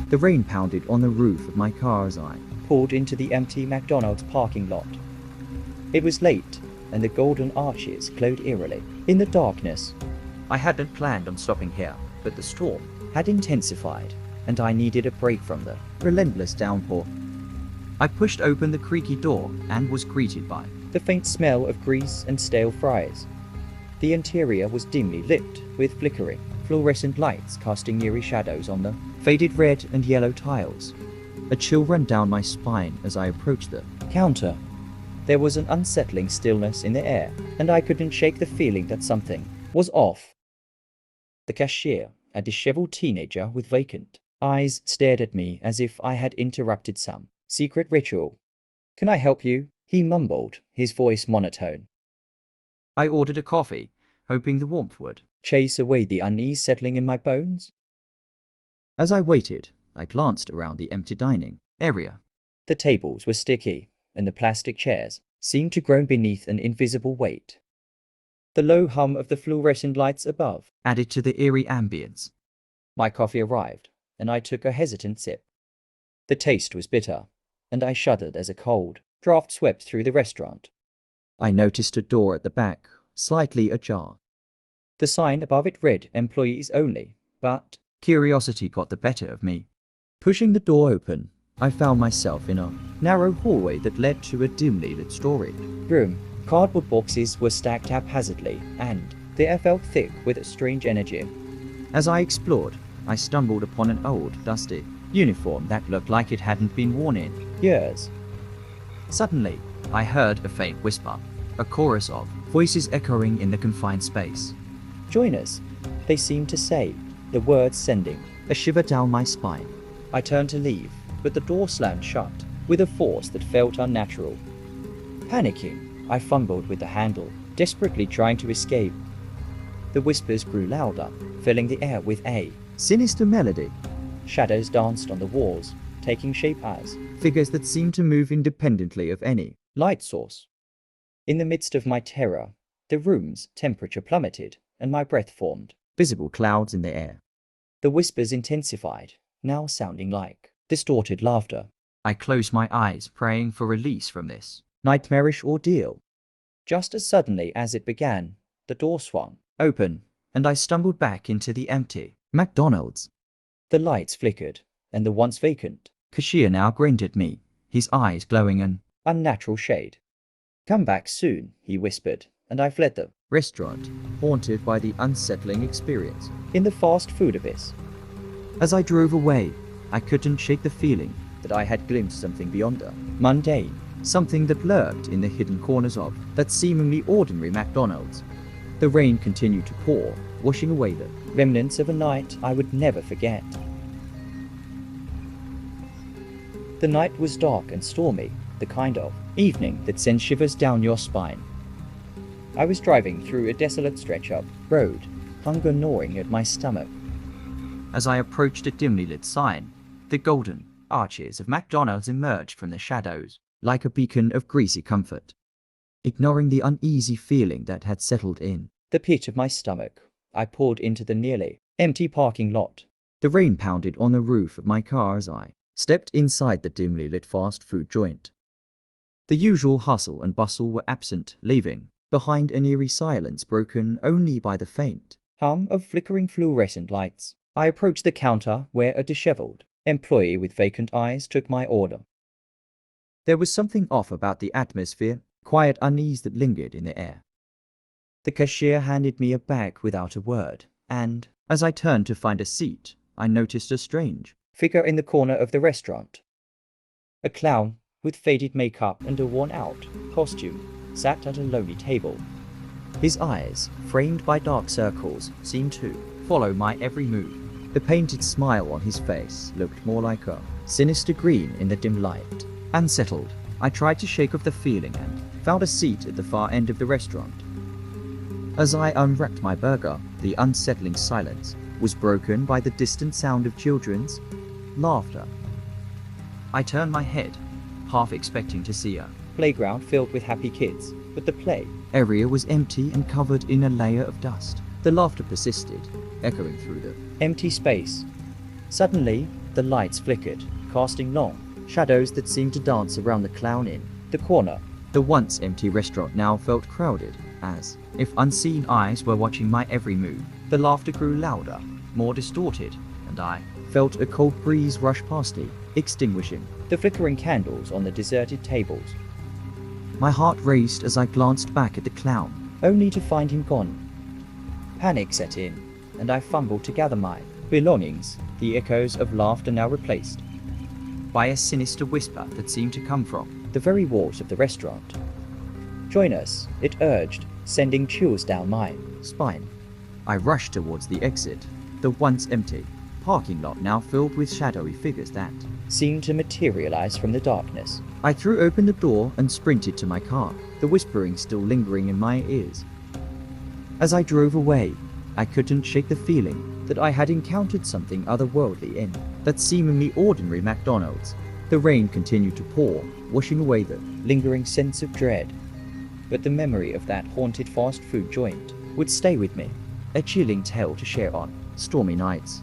The rain pounded on the roof of my car as I pulled into the empty McDonald's parking lot. It was late, and the golden arches glowed eerily in the darkness. I hadn't planned on stopping here, but the storm had intensified, and I needed a break from the relentless downpour. I pushed open the creaky door and was greeted by the faint smell of grease and stale fries. The interior was dimly lit, with flickering, fluorescent lights casting eerie shadows on the faded red and yellow tiles. A chill ran down my spine as I approached the counter. There was an unsettling stillness in the air, and I couldn't shake the feeling that something was off. The cashier, a disheveled teenager with vacant eyes, stared at me as if I had interrupted some secret ritual. "Can I help you?" he mumbled, his voice monotone. I ordered a coffee, hoping the warmth would chase away the unease settling in my bones. As I waited, I glanced around the empty dining area. The tables were sticky, and the plastic chairs seemed to groan beneath an invisible weight. The low hum of the fluorescent lights above added to the eerie ambience. My coffee arrived, and I took a hesitant sip. The taste was bitter, and I shuddered as a cold draft swept through the restaurant. I noticed a door at the back, slightly ajar. The sign above it read "Employees Only," but curiosity got the better of me. Pushing the door open, I found myself in a narrow hallway that led to a dimly lit story room. Cardboard boxes were stacked haphazardly, and the air felt thick with a strange energy. As I explored, I stumbled upon an old, dusty uniform that looked like it hadn't been worn in years. Suddenly, I heard a faint whisper, a chorus of voices echoing in the confined space. "Join us," they seemed to say, the words sending a shiver down my spine. I turned to leave, but the door slammed shut with a force that felt unnatural. Panicking, I fumbled with the handle, desperately trying to escape. The whispers grew louder, filling the air with a sinister melody. Shadows danced on the walls, taking shape as figures that seemed to move independently of any light source. In the midst of my terror, the room's temperature plummeted, and my breath formed visible clouds in the air. The whispers intensified, now sounding like distorted laughter. I closed my eyes, praying for release from this nightmarish ordeal. Just as suddenly as it began, the door swung open, and I stumbled back into the empty McDonald's. The lights flickered, and the once vacant cashier now grinned at me, his eyes glowing an unnatural shade. "Come back soon," he whispered, and I fled the restaurant, haunted by the unsettling experience in the fast food abyss. As I drove away, I couldn't shake the feeling that I had glimpsed something beyond the mundane, something that lurked in the hidden corners of that seemingly ordinary McDonald's. The rain continued to pour, washing away the remnants of a night I would never forget. The night was dark and stormy, the kind of evening that sends shivers down your spine. I was driving through a desolate stretch of road, hunger gnawing at my stomach. As I approached a dimly lit sign, the golden arches of McDonald's emerged from the shadows, like a beacon of greasy comfort. Ignoring the uneasy feeling that had settled in the pit of my stomach, I pulled into the nearly empty parking lot. The rain pounded on the roof of my car as I stepped inside the dimly lit fast food joint. The usual hustle and bustle were absent, leaving behind an eerie silence broken only by the faint hum of flickering fluorescent lights. I approached the counter where a disheveled employee with vacant eyes took my order. There was something off about the atmosphere, quiet unease that lingered in the air. The cashier handed me a bag without a word, and as I turned to find a seat, I noticed a strange figure in the corner of the restaurant. A clown with faded makeup and a worn-out costume sat at a lonely table. His eyes, framed by dark circles, seemed to follow my every move. The painted smile on his face looked more like a sinister green in the dim light. Unsettled, I tried to shake off the feeling and found a seat at the far end of the restaurant. As I unwrapped my burger, the unsettling silence was broken by the distant sound of children's laughter. I turned my head, half expecting to see a playground filled with happy kids, but the play area was empty and covered in a layer of dust. The laughter persisted, echoing through the empty space. Suddenly, The lights flickered, casting long shadows that seemed to dance around the clown in the corner. The once empty restaurant now felt crowded, as if unseen eyes were watching my every move. The laughter grew louder, more distorted, and I felt a cold breeze rush past me, extinguishing The flickering candles on the deserted tables, my heart raced as I glanced back at the clown. only to find him gone. Panic set in, and I fumbled to gather my belongings, the echoes of laughter now replaced By a sinister whisper that seemed to come from the very walls of the restaurant. Join us, it urged, sending chills down my spine. I rushed towards the exit, the once empty parking lot now filled with shadowy figures that Seemed to materialize from the darkness. I threw open the door and sprinted to my car, the whispering still lingering in my ears. As I drove away, I couldn't shake the feeling that I had encountered something otherworldly in that seemingly ordinary McDonald's. The rain continued to pour, washing away the Lingering sense of dread. But the memory of that haunted fast food joint would stay with me, a chilling tale to share on stormy nights.